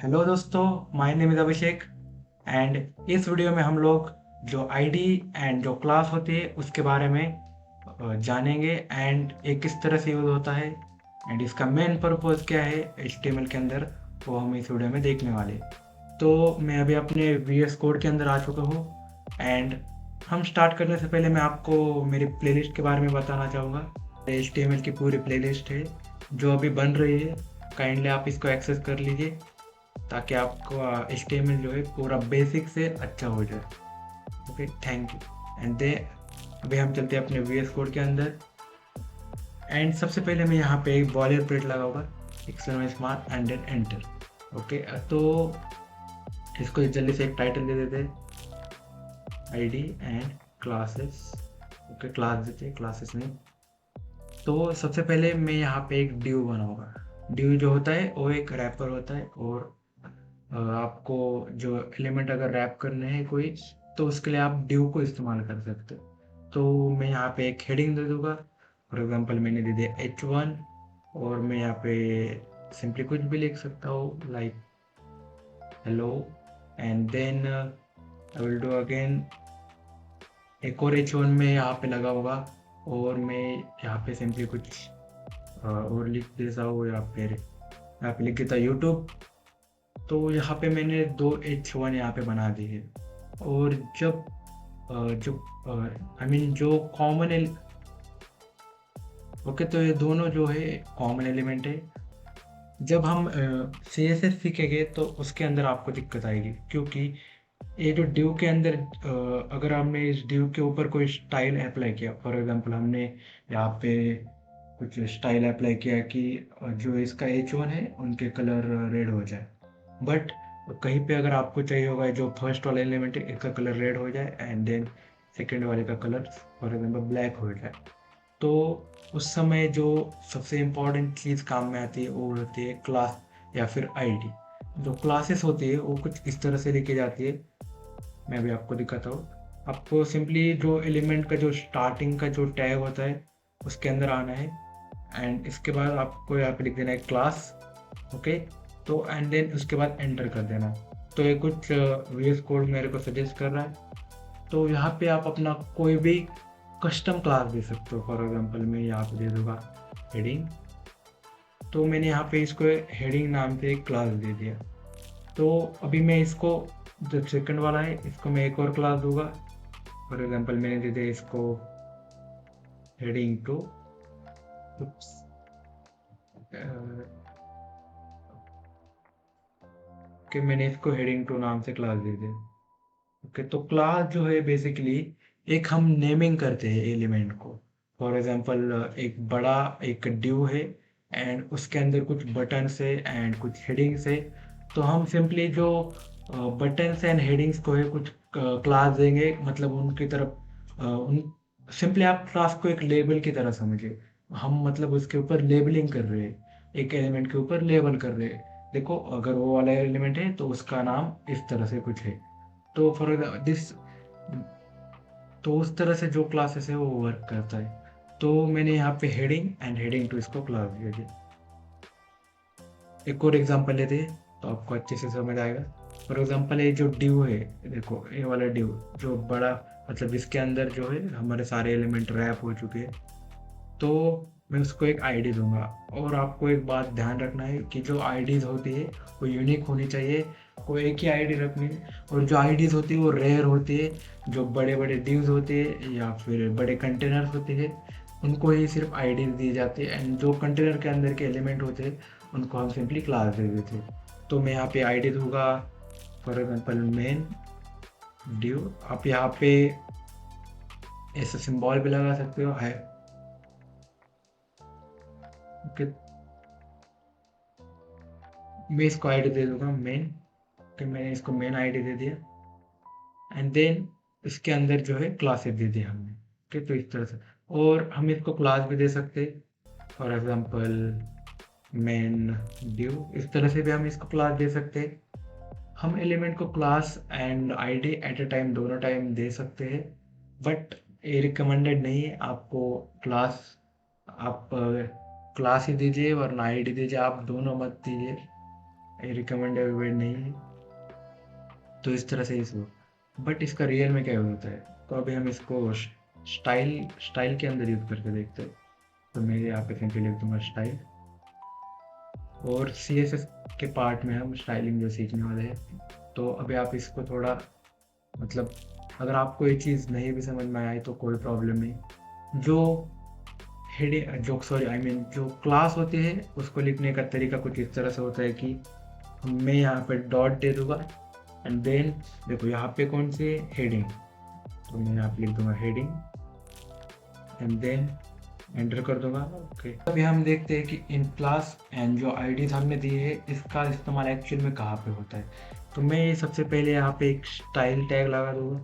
Hello दोस्तों, my name is Abhishek and इस video में हम लोग जो आईडी एंड जो क्लास होती है उसके बारे में जानेंगे एंड ये किस तरह से यूज़ होता है एंड इसका मेन पर्पस क्या है HTML के अंदर, वो हम इस वीडियो में देखने वाले। तो मैं अभी अपने VS कोड के अंदर आ चुका हूँ एंड हम स्टार्ट करने से पहले मैं आपको मेरी प्लेलिस्ट के बारे में बताना चाहूँगा। HTML की पूरी प्लेलिस्ट है जो अभी बन रही है, काइंडली आप इसको एक्सेस कर लीजिए ताकि आपका HTML जो है पूरा बेसिक से अच्छा हो जाए। Okay, thank you. And they अभी हम चलते हैं अपने VS कोड के अंदर एंड सबसे पहले मैं यहाँ पे एक बॉयलर प्लेट लगाऊंगा, exclamation mark and then enter. Okay, तो इसको जल्दी से एक टाइटल दे देते ID and classes. Okay, class देते क्लासेस में। तो सबसे पहले मैं यहाँ पे एक ड्यू बनाऊंगा। ड्यू जो होता है वो एक रैपर होता है और आपको जो एलिमेंट अगर रैप करने हैं कोई, तो उसके लिए आप ड्यू को इस्तेमाल कर सकते हो। तो मैं यहाँ पे एक हेडिंग दे दूंगा। फॉर एग्जांपल मैंने दे दिया H1 और मैं यहाँ पे सिंपली कुछ भी लिख सकता हूँ like hello and then I will do again एक और H1 में यहाँ पे लगा होगा और मैं यहाँ पे सिंपली कुछ और लिख देता हूँ या फिर यहाँ पे लिख देता यूट्यूब। तो यहाँ पे मैंने दो H1 यहाँ पे बना दी है। और जब जो आई मीन जो कॉमन ओके, तो ये दोनों जो है कॉमन एलिमेंट है। जब हम CSS सीखेंगे तो उसके अंदर आपको दिक्कत आएगी, क्योंकि ये जो ड्यू के अंदर अगर हमने इस ड्यू के ऊपर कोई स्टाइल अप्लाई किया, फॉर एग्जांपल हमने यहाँ पे कुछ स्टाइल अप्लाई किया कि जो इसका H1 है उनके कलर रेड हो जाए, बट कहीं पे अगर आपको चाहिए होगा जो फर्स्ट वाला एलिमेंट है इसका कलर रेड हो जाए एंड देन सेकेंड वाले का कलर फॉर एग्जांपल ब्लैक हो जाए, तो उस समय जो सबसे इम्पोर्टेंट चीज़ काम में आती है वो होती है क्लास या फिर आईडी। जो क्लासेस होती है वो कुछ इस तरह से लिखी जाती है, मैं भी आपको दिखाता हूँ। आपको सिंपली जो एलिमेंट का जो स्टार्टिंग का जो टैग होता है उसके अंदर आना है एंड इसके बाद आपको यहाँ पे लिख देना है क्लास। ओके, तो एंड देन उसके बाद एंटर कर देना। तो ये कुछ VS कोड मेरे को सजेस्ट कर रहा है। तो यहाँ पे आप अपना कोई भी कस्टम क्लास दे सकते हो। फॉर एग्जांपल मैं यहाँ पे दे दूंगा हेडिंग। तो मैंने यहाँ पे इसको हेडिंग नाम से एक क्लास दे दिया। तो अभी मैं इसको जो सेकंड वाला है इसको मैं एक और क्लास दूंगा। फॉर एग्जांपल मैंने दे दिया इसको हेडिंग टू कि मैंने इसको हेडिंग टू नाम से क्लास दे दिया। ओके, तो क्लास जो है बेसिकली एक हम नेमिंग करते हैं एलिमेंट को। फॉर एग्जांपल एक बड़ा एक ड्यू है एंड उसके अंदर कुछ बटन्स है एंड कुछ हेडिंग्स है। तो हम सिंपली जो बटन्स एंड हेडिंग्स को है कुछ क्लास देंगे, मतलब उनकी तरफ उन सिंपली आप क्लास को एक लेबल की तरह समझिए। हम मतलब उसके ऊपर लेबलिंग कर रहे हैं, एक एलिमेंट के ऊपर लेबल कर रहे हैं। देखो अगर वो वाला एलिमेंट है तो उसका नाम इस तरह से कुछ है। तो फॉर दिस तो उस तरह से जो क्लासेस है वो वर्क करता है। तो मैंने यहाँ पे हेडिंग एंड हेडिंग टू इसको क्लास दिया गया। एक और एग्जांपल लेते हैं तो आपको अच्छे से समझ आएगा। फॉर एग्जांपल ये जो ड्यू है, देखो ये वाला ड्यू जो बड़ा, मतलब इसके अंदर जो है हमारे सारे एलिमेंट रैप हो चुके हैं। तो मैं उसको एक आईडी दूंगा। और आपको एक बात ध्यान रखना है कि जो आईडीज होती है वो यूनिक होनी चाहिए, कोई एक ही आईडी रखनी है। और जो आईडीज होती है वो रेयर होती है। जो बड़े बड़े ड्यूज होते हैं या फिर बड़े कंटेनर्स होते हैं उनको ही सिर्फ आईडीज दी जाती है एंड जो कंटेनर के अंदर के एलिमेंट होते हैं उनको हम सिंपली क्लास दे देते हैं। तो मैं यहाँ पे आईडी दूंगा फॉर एग्जाम्पल मेन ड्यू। आप यहाँ पे ऐसा सिंबल भी लगा सकते हो है। ओके, मैं इसको आईडी दे दूंगा मेन, कि मैंने इसको मेन आईडी दे दिया एंड देन इसके अंदर जो है क्लासेस दे दिया हमने। ओके, तो इस तरह से और हम इसको क्लास भी दे सकते हैं। फॉर एग्जांपल मेन ड्यू, इस तरह से भी हम इसको क्लास दे सकते हैं। हम एलिमेंट को class and ID at a time दोनों टाइम दे सकते हैं, बट ये रिकमेंडेड नहीं है। आपको क्लास आप क्लास ही दीजिए वरना आईडी दीजिए, आप दोनों मत दीजिए। रिकमेंडेड नहीं है, तो इस तरह से इसको, बट इसका रियल में क्या होता है। तो अभी हम इसको स्टाइल के अंदर यूज़ करके देखते हैं। तो मैं यहाँ पे सिंपली लिख दूंगा स्टाइल, और CSS के पार्ट में हम स्टाइलिंग जो सीखने वाले हैं। तो अभी आप इसको थोड़ा मतलब अगर आपको ये चीज़ नहीं भी समझ में आए तो कोई प्रॉब्लम नहीं। जो जो क्लास होती है उसको लिखने का तरीका कुछ इस तरह से होता है कि मैं यहाँ पे डॉट दे दूंगा, एंड देन देखो यहाँ पे कौन सी हेडिंग, तो मैं यहाँ पे लिख दूंगा हेडिंग, एंड देन एंटर कर दूंगा। ओके, अभी हम देखते हैं कि इन क्लास एंड जो आईडीज हमने दी है इसका इस्तेमाल एक्चुअल में कहाँ पे होता है। तो मैं सबसे पहले यहाँ पे एक स्टाइल टैग लगा दूंगा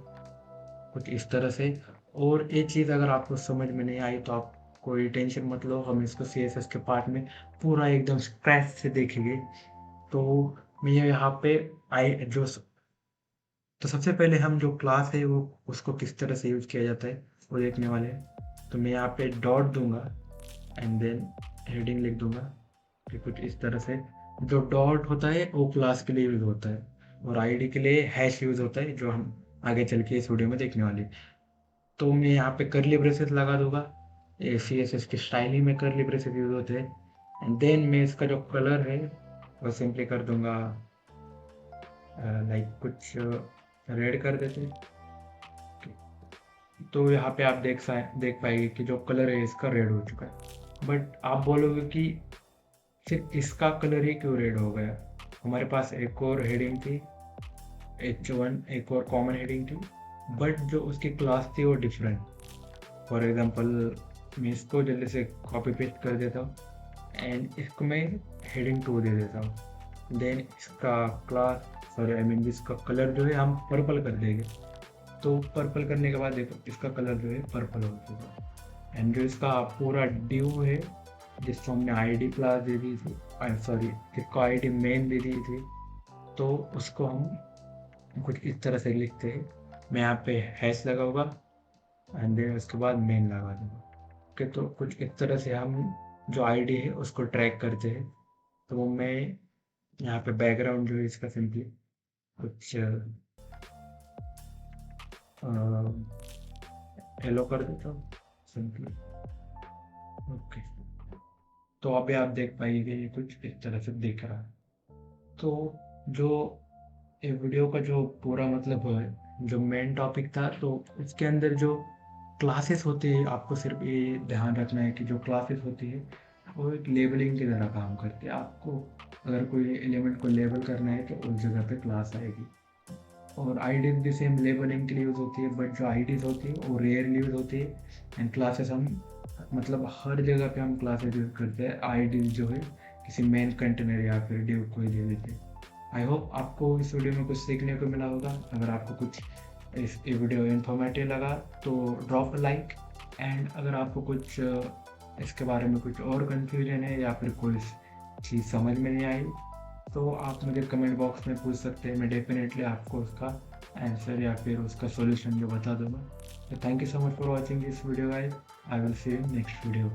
कुछ इस तरह से। और ये चीज़ अगर आपको समझ में नहीं आई तो आप कोई टेंशन मत लो, हम इसको CSS के पार्ट में पूरा एकदम स्क्रैच से देखेंगे। तो मैं यहाँ पे आई जो तो सबसे पहले हम जो क्लास है वो उसको किस तरह से यूज किया जाता है वो देखने वाले हैं। तो मैं यहाँ पे डॉट दूंगा एंड देन हेडिंग लिख दूंगा कि कुछ इस तरह से। जो डॉट होता है वो क्लास के लिए यूज होता है, और आईडी के लिए हैश यूज होता है, जो हम आगे चल के इस वीडियो में देखने वाले हैं। तो मैं यहाँ पे करली ब्रेसेस लगा दूंगा, CSS की स्टाइलिंग में करली ब्रेसेस यूज होते हैं। एंड देन मैं इसका जो कलर है वो सिंपली कर दूंगा लाइक कुछ रेड कर देते हैं। तो यहाँ पे आप देख पाएंगे कि जो कलर है इसका रेड हो चुका है। बट आप बोलोगे कि सिर्फ इसका कलर ही क्यों रेड हो गया, हमारे पास एक और हेडिंग थी H1, एक और कॉमन हेडिंग थी, बट जो उसकी क्लास थी वो डिफरेंट। फॉर एग्जांपल मैं इसको जल्दी से कॉपी पेस्ट कर देता हूँ एंड इसको मैं हेडिंग 2 दे देता हूँ। देन इसका इसका कलर जो है हम पर्पल कर देंगे। तो पर्पल करने के बाद देखो इसका कलर जो है पर्पल हो चुका। एंड जो इसका पूरा ड्यू है जिसको हमने आईडी क्लास दे दी थी, जिसको आईडी मेन दे दी थी, तो उसको हम कुछ इस तरह से लिखते हैं। मैं यहाँ पे हैश लगाऊंगा एंड देन उसके बाद मेन लगा दूंगा। ओके, तो कुछ इस तरह से हम जो आईडी है उसको ट्रैक करते हैं। तो वो मैं यहाँ पे बैकग्राउंड जो है इसका सिंपली कुछ येलो कर देता हूँ सिंपली। ओके, तो अभी आप देख पाएंगे ये कुछ इस तरह से दिख रहा है। तो जो ये वीडियो का जो पूरा मतलब है, जो मेन टॉपिक था, तो इसके अंदर जो क्लासेस होती है आपको सिर्फ ये ध्यान रखना है कि जो क्लासेस होती है वो एक लेबलिंग की तरह काम करती है। आपको अगर कोई एलिमेंट को लेबल करना है तो उस जगह पे क्लास आएगी। और आईडीज भी सेम लेबलिंग के लिए यूज़ होती है, बट जो आईडीज होती है वो रेयरली यूज़ होती है। एंड क्लासेस हम मतलब हर जगह पे हम क्लासेस यूज़ करते हैं। आईडीज जो है किसी मेन कंटेनर या फिर डिव को दे देते हैं। आई होप आपको इस वीडियो में कुछ सीखने को मिला होगा। अगर आपको कुछ इस वीडियो इन्फॉर्मेटिव लगा तो ड्रॉप अ लाइक। एंड अगर आपको कुछ इसके बारे में कुछ और कन्फ्यूजन है या फिर कोई चीज़ समझ में नहीं आई तो आप मुझे कमेंट बॉक्स में पूछ सकते हैं। मैं डेफिनेटली आपको उसका आंसर या फिर उसका सॉल्यूशन जो बता दूंगा। तो thank you so much for watching this video guys. I will see you next video.